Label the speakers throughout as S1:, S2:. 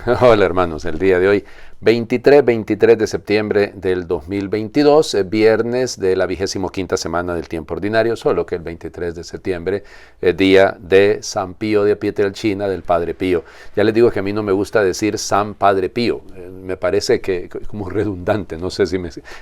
S1: Hola hermanos, el día de hoy 23 de septiembre del 2022, viernes de la 25ª semana del tiempo ordinario, solo que el 23 de septiembre es día de San Pío de Pietrelcina, del Padre Pío. Ya les digo que a mí no me gusta decir San Padre Pío, me parece que como redundante, no sé si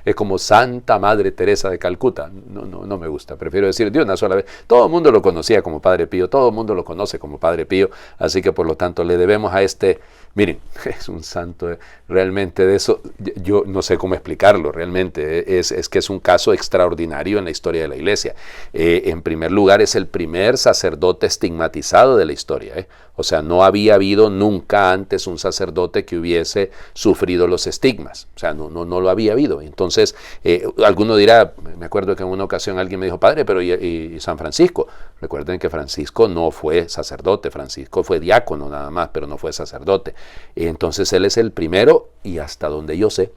S1: es como Santa Madre Teresa de Calcuta, no me gusta, prefiero decir de una sola vez. Todo el mundo lo conocía como Padre Pío, todo el mundo lo conoce como Padre Pío, así que por lo tanto le debemos a este. Miren, es un santo, realmente de eso, yo no sé cómo explicarlo, realmente, es que es un caso extraordinario en la historia de la Iglesia. En primer lugar, es el primer sacerdote estigmatizado de la historia, O sea, no había habido nunca antes un sacerdote que hubiese sufrido los estigmas, o sea, no lo había habido. Entonces, alguno dirá, me acuerdo que en una ocasión alguien me dijo, padre, pero ¿y San Francisco? Recuerden que Francisco no fue sacerdote, Francisco fue diácono nada más, pero no fue sacerdote. Entonces él es el primero y hasta donde yo sé,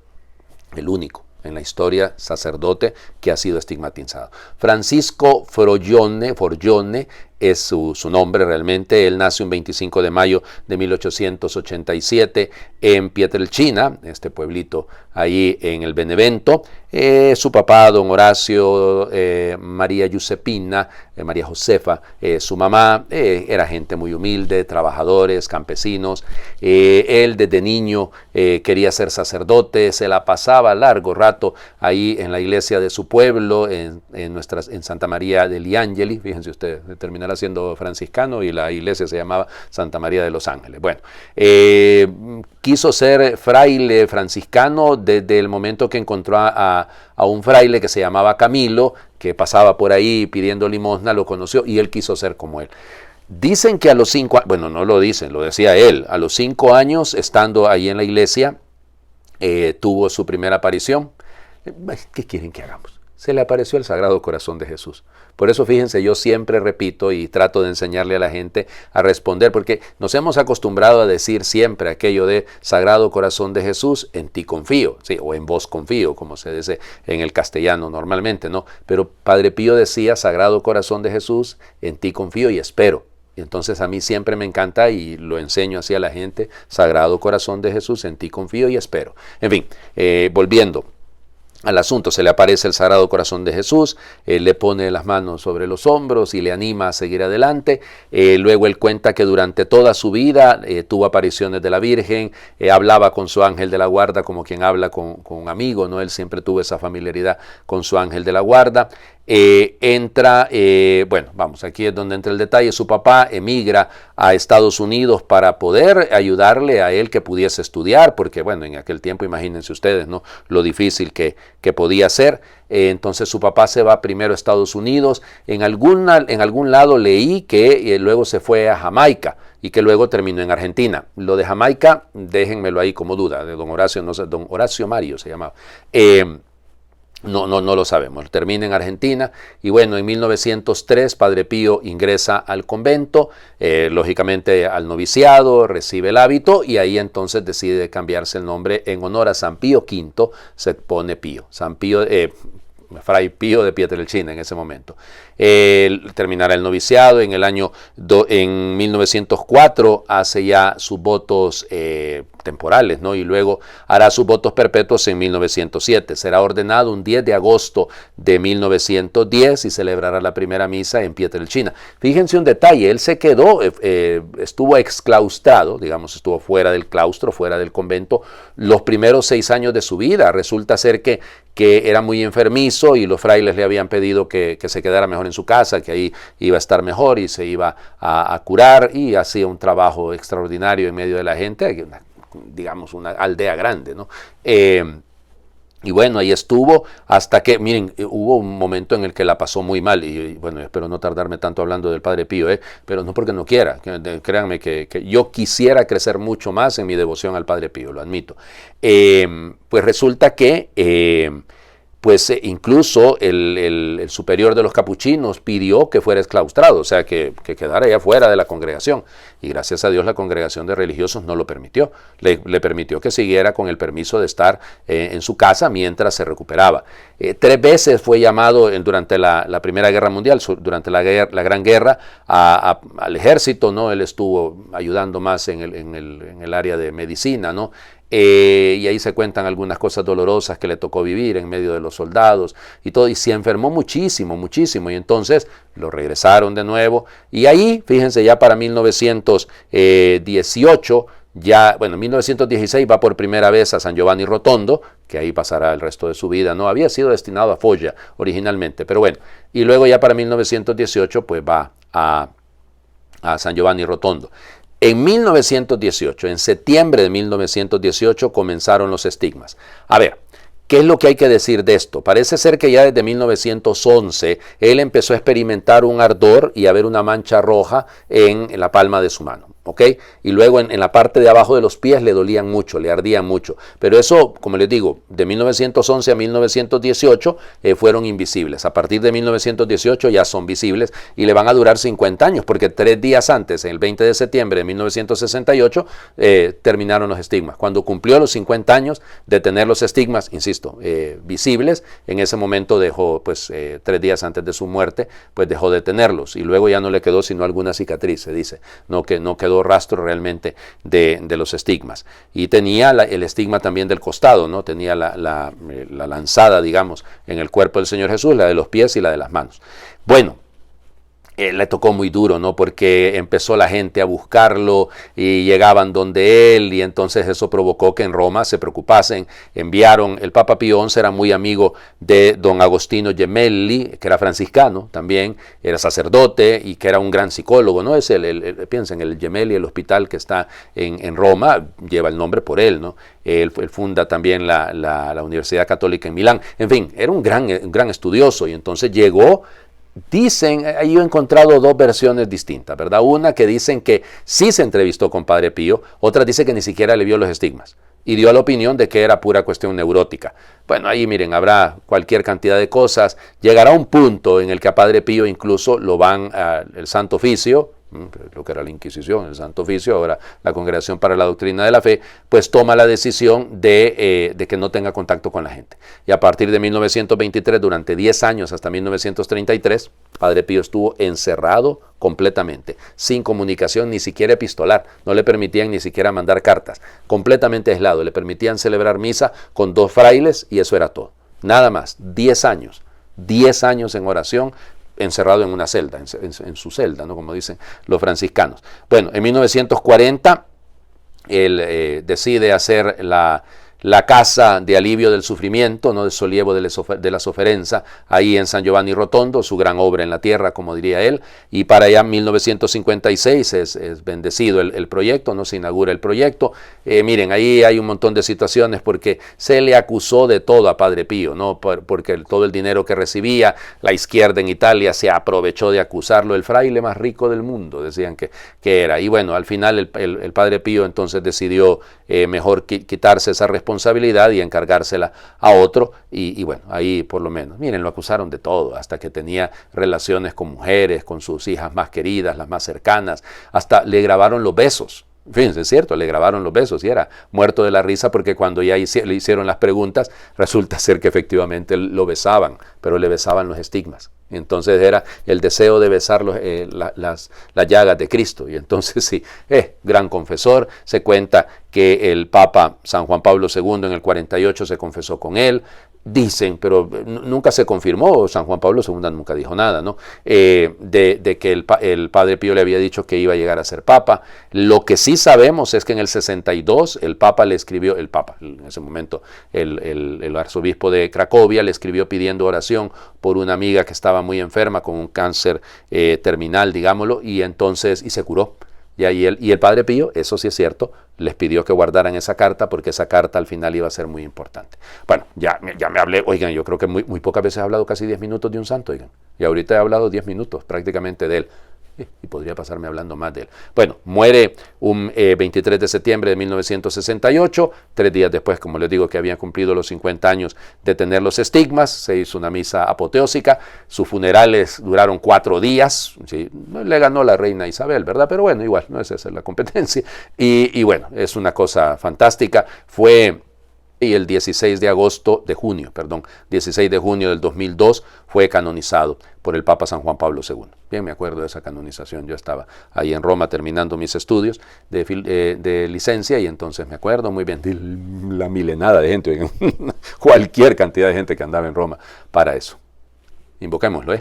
S1: el único en la historia sacerdote que ha sido estigmatizado. Francisco Forgione es su nombre realmente. Él nace un 25 de mayo de 1887 en Pietrelcina, este pueblito ahí en el Benevento. Su papá, don Horacio, María Giuseppina, María Josefa, su mamá, era gente muy humilde, trabajadores, campesinos. Él desde niño quería ser sacerdote, se la pasaba largo rato ahí en la iglesia de su pueblo, en Santa María degli Angeli. Fíjense ustedes, terminará siendo franciscano y la iglesia se llamaba Santa María de los Ángeles. Bueno, quiso ser fraile franciscano desde el momento que encontró a un fraile que se llamaba Camilo, que pasaba por ahí pidiendo limosna, lo conoció y él quiso ser como él. Dicen que a los 5 años, bueno, no lo dicen, lo decía él, a los 5 años, estando ahí en la iglesia, tuvo su primera aparición. ¿Qué quieren que hagamos? Se le apareció el Sagrado Corazón de Jesús. Por eso, fíjense, yo siempre repito y trato de enseñarle a la gente a responder, porque nos hemos acostumbrado a decir siempre aquello de Sagrado Corazón de Jesús, en ti confío, ¿sí? O en vos confío, como se dice en el castellano normalmente, ¿no? Pero Padre Pío decía, Sagrado Corazón de Jesús, en ti confío y espero. Y entonces a mí siempre me encanta y lo enseño así a la gente, Sagrado Corazón de Jesús, en ti confío y espero. En fin, volviendo al asunto, se le aparece el Sagrado Corazón de Jesús, le pone las manos sobre los hombros y le anima a seguir adelante. Luego él cuenta que durante toda su vida tuvo apariciones de la Virgen, hablaba con su ángel de la guarda como quien habla con un amigo, ¿no? Él siempre tuvo esa familiaridad con su ángel de la guarda. Bueno, vamos, aquí es donde entra el detalle. Su papá emigra a Estados Unidos para poder ayudarle a él que pudiese estudiar, porque bueno, en aquel tiempo imagínense ustedes, ¿no? Lo difícil que podía ser. Entonces su papá se va primero a Estados Unidos. En algún lado leí que luego se fue a Jamaica y que luego terminó en Argentina. Lo de Jamaica, déjenmelo ahí como duda, de don Horacio, no sé, don Horacio Mario se llamaba. No lo sabemos. Termina en Argentina y bueno, en 1903 Padre Pío ingresa al convento, lógicamente al noviciado, recibe el hábito y ahí entonces decide cambiarse el nombre en honor a San Pío V, se pone Pío, Fray Pío de Pietrelcina en ese momento. Terminará el noviciado en en 1904, hace ya sus votos temporales, ¿no? Y luego hará sus votos perpetuos en 1907. Será ordenado un 10 de agosto de 1910 y celebrará la primera misa en Pietrelcina. Fíjense un detalle, él se quedó, estuvo exclaustrado, digamos, estuvo fuera del claustro, fuera del convento, los primeros 6 años de su vida. Resulta ser que era muy enfermizo y los frailes le habían pedido que se quedara mejor en su casa, que ahí iba a estar mejor y se iba a curar, y hacía un trabajo extraordinario en medio de la gente, digamos una aldea grande, ¿no? Y bueno, ahí estuvo hasta que, miren, hubo un momento en el que la pasó muy mal, y bueno, espero no tardarme tanto hablando del Padre Pío, pero no porque no quiera, créanme que yo quisiera crecer mucho más en mi devoción al Padre Pío, lo admito. Pues resulta que pues incluso el superior de los capuchinos pidió que fuera exclaustrado, o sea, que quedara allá fuera de la congregación. Y gracias a Dios la congregación de religiosos no lo permitió. Le permitió que siguiera con el permiso de estar en su casa mientras se recuperaba. 3 veces fue llamado durante la Primera Guerra Mundial, durante la Gran Guerra, al ejército, ¿no? Él estuvo ayudando más en el área de medicina, ¿no? Y ahí se cuentan algunas cosas dolorosas que le tocó vivir en medio de los soldados y todo, y se enfermó muchísimo, muchísimo, y entonces lo regresaron de nuevo, y ahí, fíjense, ya para 1918, ya, bueno, en 1916 va por primera vez a San Giovanni Rotondo, que ahí pasará el resto de su vida, no había sido destinado a Foggia originalmente, pero bueno, y luego ya para 1918 pues va a San Giovanni Rotondo. En 1918, en septiembre de 1918, comenzaron los estigmas. A ver, ¿qué es lo que hay que decir de esto? Parece ser que ya desde 1911 él empezó a experimentar un ardor y a ver una mancha roja en la palma de su mano. ¿Ok? Y luego en la parte de abajo de los pies le dolían mucho, le ardían mucho. Pero eso, como les digo, de 1911 a 1918 fueron invisibles. A partir de 1918 ya son visibles y le van a durar 50 años, porque 3 días antes, el 20 de septiembre de 1968, terminaron los estigmas. Cuando cumplió los 50 años de tener los estigmas, insisto, visibles, en ese momento dejó, pues 3 días antes de su muerte, pues dejó de tenerlos. Y luego ya no le quedó sino alguna cicatriz, se dice, no quedó rastro realmente de los estigmas. Y tenía el estigma también del costado, ¿no? Tenía la lanzada, digamos, en el cuerpo del Señor Jesús, la de los pies y la de las manos. Bueno, le tocó muy duro, ¿no? Porque empezó la gente a buscarlo y llegaban donde él, y entonces eso provocó que en Roma se preocupasen. Enviaron, el Papa Pío XI era muy amigo de don Agostino Gemelli, que era franciscano también, era sacerdote y que era un gran psicólogo, ¿no? Piensen, el Gemelli, el hospital que está en Roma, lleva el nombre por él, ¿no? Él funda también la Universidad Católica en Milán. En fin, era un gran estudioso, y entonces llegó. Dicen, ahí yo he encontrado 2 versiones distintas, ¿verdad? Una que dicen que sí se entrevistó con Padre Pío, otra dice que ni siquiera le vio los estigmas y dio la opinión de que era pura cuestión neurótica. Bueno, ahí miren, habrá cualquier cantidad de cosas. Llegará un punto en el que a Padre Pío incluso lo van al Santo Oficio, lo que era la Inquisición, el Santo Oficio, ahora la Congregación para la Doctrina de la Fe, pues toma la decisión de que no tenga contacto con la gente. Y a partir de 1923, durante 10 años hasta 1933, Padre Pío estuvo encerrado completamente, sin comunicación, ni siquiera epistolar, no le permitían ni siquiera mandar cartas, completamente aislado, le permitían celebrar misa con 2 frailes y eso era todo, nada más, 10 años en oración, encerrado en una celda, en su celda, ¿no? Como dicen los franciscanos. Bueno, en 1940 él decide hacer la casa de alivio del sufrimiento, ¿no? De Sollievo de la Sofferenza, ahí en San Giovanni Rotondo, su gran obra en la tierra, como diría él, y para allá en 1956 es bendecido el proyecto, no se inaugura el proyecto. Miren, ahí hay un montón de situaciones porque se le acusó de todo a Padre Pío, ¿no? Porque todo el dinero que recibía, la izquierda en Italia se aprovechó de acusarlo, el fraile más rico del mundo, decían que era. Y bueno, al final el Padre Pío entonces decidió mejor quitarse esa responsabilidad y encargársela a otro, y bueno, ahí por lo menos, miren, lo acusaron de todo, hasta que tenía relaciones con mujeres, con sus hijas más queridas, las más cercanas, hasta le grabaron los besos. Fíjense, es cierto, le grabaron los besos y era muerto de la risa porque cuando ya le hicieron las preguntas, resulta ser que efectivamente lo besaban, pero le besaban los estigmas. Entonces era el deseo de besar las llagas de Cristo. Y entonces sí, gran confesor. Se cuenta que el Papa San Juan Pablo II en el 48 se confesó con él. Dicen, pero nunca se confirmó, San Juan Pablo II nunca dijo nada, ¿no? De que el Padre Pío le había dicho que iba a llegar a ser Papa. Lo que sí sabemos es que en el 62 el Papa le escribió, en ese momento el arzobispo de Cracovia le escribió pidiendo oración por una amiga que estaba muy enferma con un cáncer terminal, digámoslo, y se curó. Y el Padre Pío, eso sí es cierto, les pidió que guardaran esa carta porque esa carta al final iba a ser muy importante. Bueno, ya me hablé, oigan, yo creo que muy pocas veces he hablado casi 10 minutos de un santo, oigan, y ahorita he hablado 10 minutos prácticamente de él. Y podría pasarme hablando más de él. Bueno, muere un 23 de septiembre de 1968, 3 días después, como les digo, que había cumplido los 50 años de tener los estigmas. Se hizo una misa apoteósica. Sus funerales duraron 4 días. ¿Sí? Le ganó la reina Isabel, ¿verdad? Pero bueno, igual, no es esa la competencia. Y bueno, es una cosa fantástica. Y el 16 de junio del 2002 fue canonizado por el Papa San Juan Pablo II. Bien, me acuerdo de esa canonización. Yo estaba ahí en Roma terminando mis estudios de licencia y entonces me acuerdo muy bien de la milenada de gente, cualquier cantidad de gente que andaba en Roma para eso. Invoquémoslo,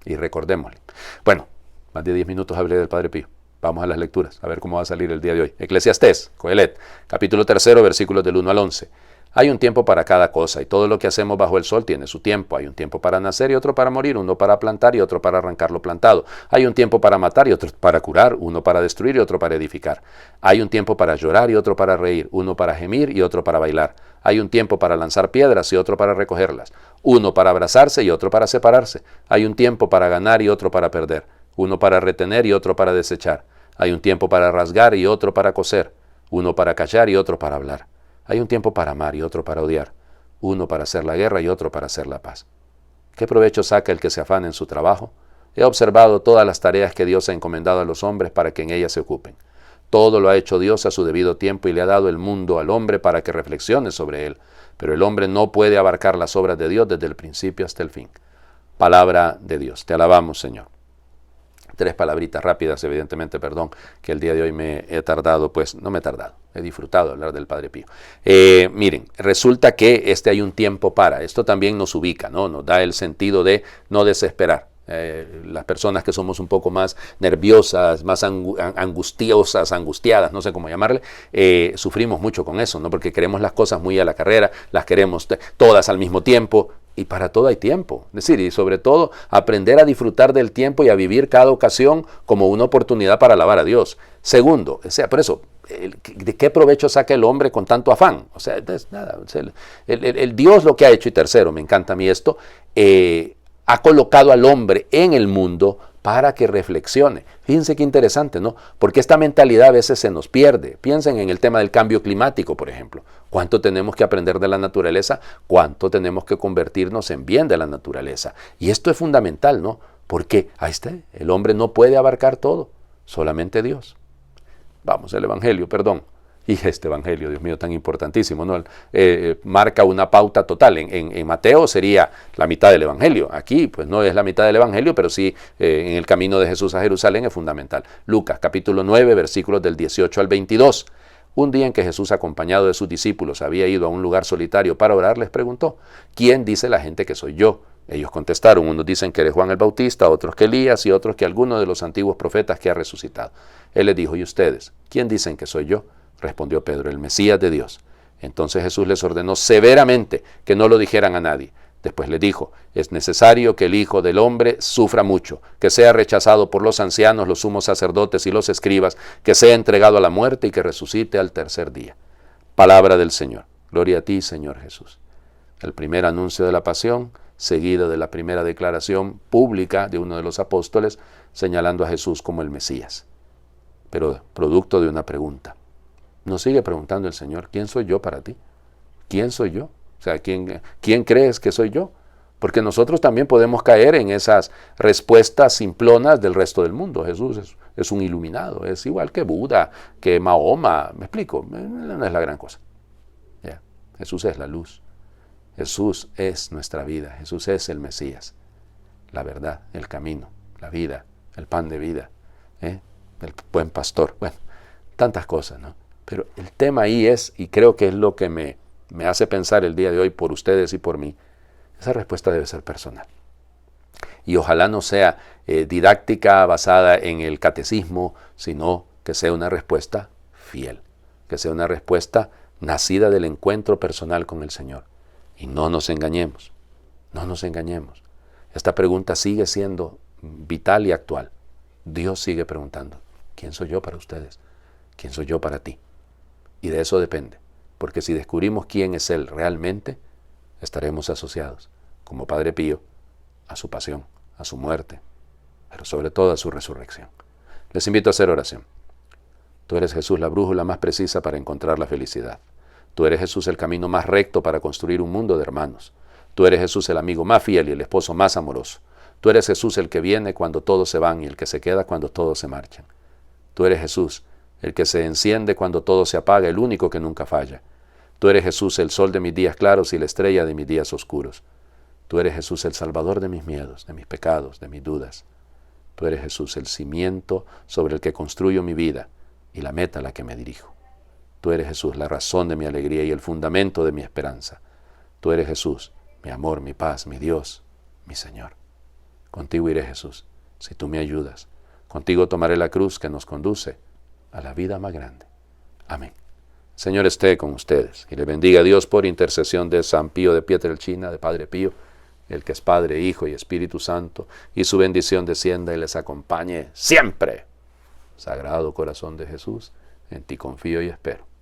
S1: y recordémosle. Bueno, más de 10 minutos hablé del Padre Pío. Vamos a las lecturas, a ver cómo va a salir el día de hoy. Eclesiastés, Coelet, capítulo 3, versículos del 1 al 11. Hay un tiempo para cada cosa y todo lo que hacemos bajo el sol tiene su tiempo. Hay un tiempo para nacer y otro para morir, uno para plantar y otro para arrancar lo plantado. Hay un tiempo para matar y otro para curar, uno para destruir y otro para edificar. Hay un tiempo para llorar y otro para reír, uno para gemir y otro para bailar. Hay un tiempo para lanzar piedras y otro para recogerlas, uno para abrazarse y otro para separarse. Hay un tiempo para ganar y otro para perder, uno para retener y otro para desechar. Hay un tiempo para rasgar y otro para coser, uno para callar y otro para hablar. Hay un tiempo para amar y otro para odiar, uno para hacer la guerra y otro para hacer la paz. ¿Qué provecho saca el que se afana en su trabajo? He observado todas las tareas que Dios ha encomendado a los hombres para que en ellas se ocupen. Todo lo ha hecho Dios a su debido tiempo y le ha dado el mundo al hombre para que reflexione sobre él. Pero el hombre no puede abarcar las obras de Dios desde el principio hasta el fin. Palabra de Dios. Te alabamos, Señor. 3 palabritas rápidas, evidentemente, perdón, que el día de hoy me he tardado, pues no me he tardado, he disfrutado de hablar del Padre Pío. Miren, resulta que hay un tiempo para, esto también nos ubica, ¿no? Nos da el sentido de no desesperar. Las personas que somos un poco más nerviosas, más angustiadas, no sé cómo llamarle, sufrimos mucho con eso, ¿no? Porque queremos las cosas muy a la carrera, las queremos todas al mismo tiempo. Y para todo hay tiempo. Es decir, y sobre todo aprender a disfrutar del tiempo y a vivir cada ocasión como una oportunidad para alabar a Dios. Segundo, por eso, ¿de qué provecho saca el hombre con tanto afán? O sea, nada, el Dios lo que ha hecho, y tercero, me encanta a mí esto, ha colocado al hombre en el mundo para que reflexione. Fíjense qué interesante, ¿no? Porque esta mentalidad a veces se nos pierde. Piensen en el tema del cambio climático, por ejemplo. ¿Cuánto tenemos que aprender de la naturaleza? ¿Cuánto tenemos que convertirnos en bien de la naturaleza? Y esto es fundamental, ¿no? Porque ahí está, el hombre no puede abarcar todo, solamente Dios. Vamos, el Evangelio, perdón. Y este Evangelio, Dios mío, tan importantísimo, ¿no? Marca una pauta total. En Mateo sería la mitad del Evangelio. Aquí, pues no es la mitad del Evangelio, pero sí en el camino de Jesús a Jerusalén es fundamental. Lucas, capítulo 9, versículos del 18 al 22. Un día en que Jesús, acompañado de sus discípulos, había ido a un lugar solitario para orar, les preguntó: ¿quién dice la gente que soy yo? Ellos contestaron: unos dicen que eres Juan el Bautista, otros que Elías y otros que alguno de los antiguos profetas que ha resucitado. Él les dijo: ¿y ustedes? ¿Quién dicen que soy yo? Respondió Pedro: el Mesías de Dios. Entonces Jesús les ordenó severamente que no lo dijeran a nadie. Después les dijo: es necesario que el Hijo del Hombre sufra mucho, que sea rechazado por los ancianos, los sumos sacerdotes y los escribas, que sea entregado a la muerte y que resucite al tercer día. Palabra del Señor. Gloria a ti, Señor Jesús. El primer anuncio de la pasión, seguido de la primera declaración pública de uno de los apóstoles, señalando a Jesús como el Mesías. Pero producto de una pregunta. Nos sigue preguntando el Señor: ¿quién soy yo para ti? ¿Quién soy yo? O sea, ¿quién crees que soy yo? Porque nosotros también podemos caer en esas respuestas simplonas del resto del mundo. Jesús es un iluminado, es igual que Buda, que Mahoma. ¿Me explico? No es la gran cosa. Yeah. Jesús es la luz. Jesús es nuestra vida. Jesús es el Mesías, la verdad, el camino, la vida, el pan de vida, el buen pastor. Bueno, tantas cosas, ¿no? Pero el tema ahí es, y creo que es lo que me hace pensar el día de hoy por ustedes y por mí, esa respuesta debe ser personal. Y ojalá no sea didáctica basada en el catecismo, sino que sea una respuesta fiel, que sea una respuesta nacida del encuentro personal con el Señor. Y no nos engañemos, no nos engañemos. Esta pregunta sigue siendo vital y actual. Dios sigue preguntando: ¿quién soy yo para ustedes? ¿Quién soy yo para ti? Y de eso depende, porque si descubrimos quién es Él realmente, estaremos asociados, como Padre Pío, a su pasión, a su muerte, pero sobre todo a su resurrección. Les invito a hacer oración. Tú eres, Jesús, la brújula más precisa para encontrar la felicidad. Tú eres, Jesús, el camino más recto para construir un mundo de hermanos. Tú eres, Jesús, el amigo más fiel y el esposo más amoroso. Tú eres, Jesús, el que viene cuando todos se van y el que se queda cuando todos se marchan. Tú eres, Jesús, el que se enciende cuando todo se apaga, el único que nunca falla. Tú eres, Jesús, el sol de mis días claros y la estrella de mis días oscuros. Tú eres, Jesús, el salvador de mis miedos, de mis pecados, de mis dudas. Tú eres, Jesús, el cimiento sobre el que construyo mi vida y la meta a la que me dirijo. Tú eres, Jesús, la razón de mi alegría y el fundamento de mi esperanza. Tú eres, Jesús, mi amor, mi paz, mi Dios, mi Señor. Contigo iré, Jesús, si tú me ayudas. Contigo tomaré la cruz que nos conduce a la vida más grande. Amén. Señor esté con ustedes y le bendiga a Dios por intercesión de San Pío de Pietrelcina, de Padre Pío, el que es Padre, Hijo y Espíritu Santo, y su bendición descienda y les acompañe siempre. Sagrado corazón de Jesús, en ti confío y espero.